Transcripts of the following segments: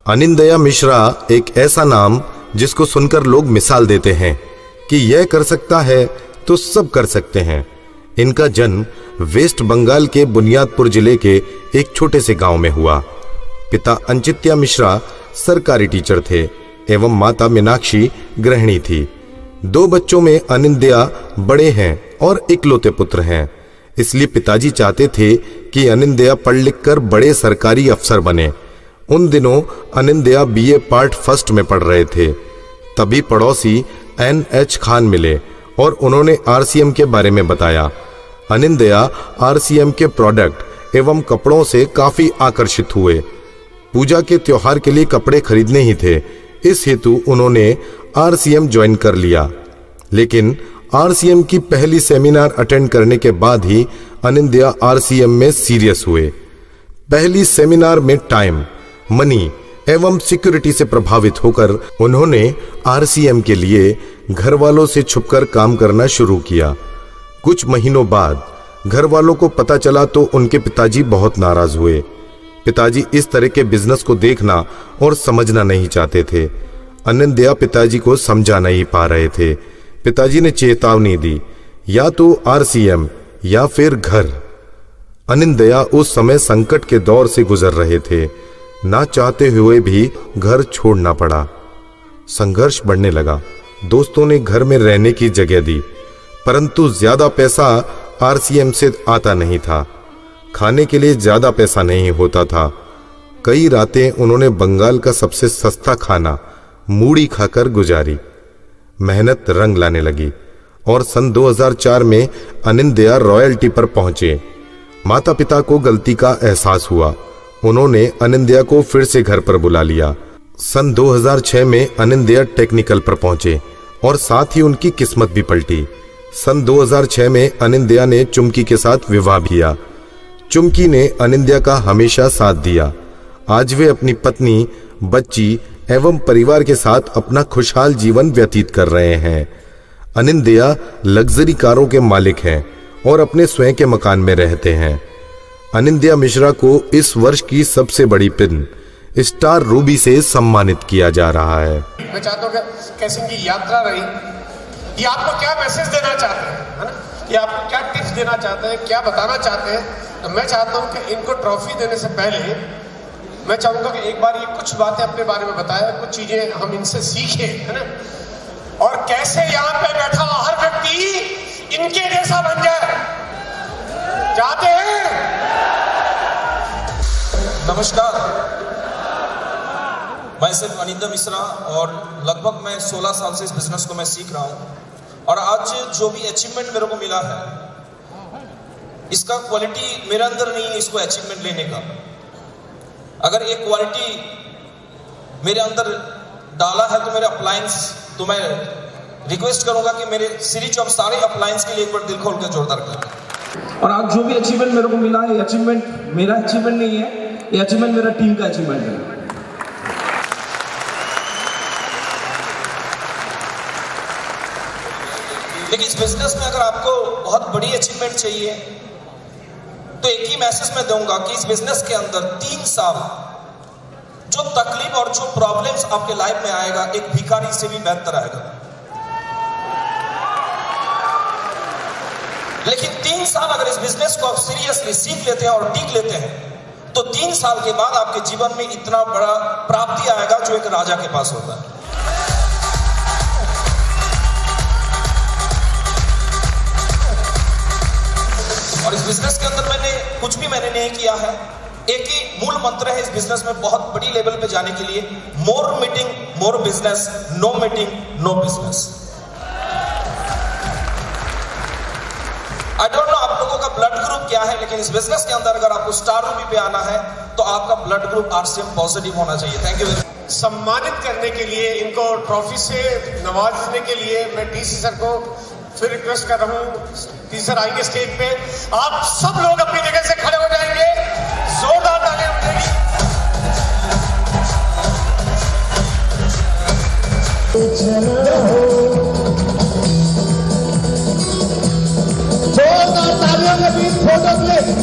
अनिंदया मिश्रा एक ऐसा नाम जिसको सुनकर लोग मिसाल देते हैं कि यह कर सकता है तो सब कर सकते हैं। इनका जन्म वेस्ट बंगाल के बुनियादपुर जिले के एक छोटे से गांव में हुआ। पिता अंचित्या मिश्रा सरकारी टीचर थे एवं माता मीनाक्षी गृहिणी थी। 2 बच्चों में अनिंदया बड़े हैं और इकलौते पुत्र हैं, इसलिए पिताजी चाहते थे कि अनिंदया पढ़ लिख कर बड़े सरकारी अफसर बने। उन दिनों अनिंदया बीए पार्ट फर्स्ट में पढ़ रहे थे। तभी पड़ोसी NH खान मिले और उन्होंने RCM के बारे में बताया। अनिंदया RCM के प्रोडक्ट एवं कपड़ों से काफी आकर्षित हुए। पूजा के त्योहार के लिए कपड़े खरीदने ही थे, इस हेतु उन्होंने RCM ज्वाइन कर लिया। लेकिन RCM की पहली सेमिनार अटेंड करने के बाद ही अनिंदया RCM में सीरियस हुए। पहली सेमिनार में टाइम, मनी एवं सिक्योरिटी से प्रभावित होकर उन्होंने RCM के लिए घर वालों से छुपकर काम करना शुरू किया। कुछ महीनों बाद घर वालों को पता चला तो उनके पिताजी बहुत नाराज हुए। पिताजी इस तरह के बिजनेस को देखना और समझना नहीं चाहते थे। अनिंदया पिताजी को समझा नहीं पा रहे थे। पिताजी ने चेतावनी दी, या तो RCM या फिर घर। अनिंदया उस समय संकट के दौर से गुजर रहे थे। ना चाहते हुए भी घर छोड़ना पड़ा। संघर्ष बढ़ने लगा। दोस्तों ने घर में रहने की जगह दी, परंतु ज्यादा पैसा RCM से आता नहीं था। खाने के लिए ज्यादा पैसा नहीं होता था। कई रातें उन्होंने बंगाल का सबसे सस्ता खाना मूढ़ी खाकर गुजारी। मेहनत रंग लाने लगी और सन 2004 में अनिंदया रॉयल्टी पर पहुंचे। माता पिता को गलती का एहसास हुआ। उन्होंने अनिंदया को फिर से घर पर बुला लिया। सन 2006 में अनिंदया टेक्निकल पर पहुंचे और साथ ही उनकी किस्मत भी पलटी। सन 2006 में अनिंदया ने चुमकी के साथ विवाह किया। चुमकी ने अनिंदया का हमेशा साथ दिया। आज वे अपनी पत्नी, बच्ची एवं परिवार के साथ अपना खुशहाल जीवन व्यतीत कर रहे हैं। अनिंदया लग्जरी कारों के मालिक हैं और अपने स्वयं के मकान में रहते हैं। अनिंदया मिश्रा को इस वर्ष की सबसे बड़ी फिल्म स्टार रूबी से सम्मानित किया जा रहा है। मैं चाहता हूँ कि कैसी की यात्रा रही, ये आपको क्या मैसेज देना चाहते हैं, है ना? ये आपको क्या टिप्स देना चाहते हैं, क्या बताना चाहते हैं? तो मैं चाहता हूँ कि इनको ट्रॉफी देने से पहले मैं चाहूंगा कि एक बार ये कुछ बातें अपने बारे में बताएं, कुछ चीजें हम इनसे सीखें, है ना? और कैसे यहाँ पे बैठा हर व्यक्ति इनके जैसा बन जाए, चाहते हैं? नमस्कार, मैं सिर्फ अनिंदया मिश्रा और लगभग मैं 16 साल से इस बिजनेस को मैं सीख रहा हूँ। और आज जो भी अचीवमेंट मेरे को मिला है, इसका क्वालिटी मेरे अंदर नहीं है इसको अचीवमेंट लेने का। अगर एक क्वालिटी मेरे अंदर डाला है तो मेरे अप्लायंस, तो मैं रिक्वेस्ट करूंगा कि मेरे सीरीज ऑफ सारे अप्लायंस के लिए एक बार दिल खोल के जोरदार करें। और आज जो भी अचीवमेंट मेरे को मिला है, ये अचीवमेंट मेरा अचीवमेंट नहीं है, ये अचीवमेंट मेरा टीम का अचीवमेंट है। देखिए, इस बिजनेस में अगर आपको बहुत बड़ी अचीवमेंट चाहिए तो एक ही मैसेज मैं दूंगा कि इस बिजनेस के अंदर 3 साल जो तकलीफ और जो प्रॉब्लम्स आपके लाइफ में आएगा, एक भिखारी से भी बेहतर आएगा। लेकिन 3 साल अगर इस बिजनेस को आप सीरियसली सीख लेते हैं और टीक लेते हैं तो 3 साल के बाद आपके जीवन में इतना बड़ा प्राप्ति आएगा जो एक राजा के पास होता है। और इस बिजनेस के अंदर मैंने कुछ भी नहीं किया है। एक ही मूल मंत्र है इस बिजनेस में बहुत बड़ी लेवल पे जाने के लिए, more meeting more business, no meeting no business. I don't know आप लोगों का ब्लड ग्रुप क्या है, लेकिन इस बिजनेस के अंदर अगर आपको स्टार रूबी पे आना है तो आपका ब्लड ग्रुप RCM पॉजिटिव होना चाहिए। Thank you. सम्मानित करने के लिए, इनको ट्रॉफी से नवाजने के लिए मैं DC सर को फिर रिक्वेस्ट कर रहा हूँ। DC सर आएंगे स्टेज पे, आप सब लोग अपनी जगह से खड़े हो जाएंगे, जोरदार तालियां बजेगी। Photo please.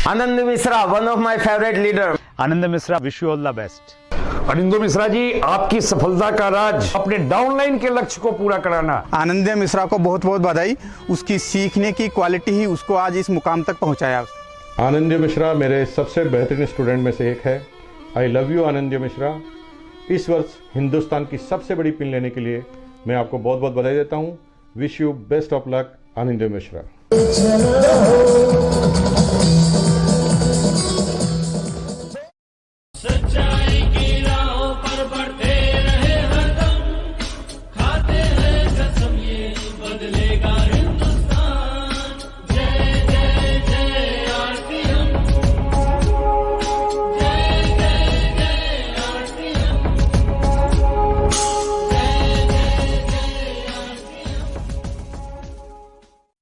Anand Mishra, one of my favourite leader. Anand Mishra, wish you all the best. Anindo Mishra ji, आपकी सफलता का राज अपने डाउनलाइन के लक्ष्य को पूरा कराना। आनंद मिश्रा को बहुत बहुत बधाई, उसकी सीखने की क्वालिटी ही उसको आज इस मुकाम तक पहुंचाया। आनंद मिश्रा मेरे सबसे बेहतरीन स्टूडेंट में से एक है। आई लव यू आनंद मिश्रा। इस वर्ष हिंदुस्तान की सबसे बड़ी पिन लेने के लिए मैं आपको बहुत बहुत बधाई देता हूँ। Wish you best of luck Anand Mishra.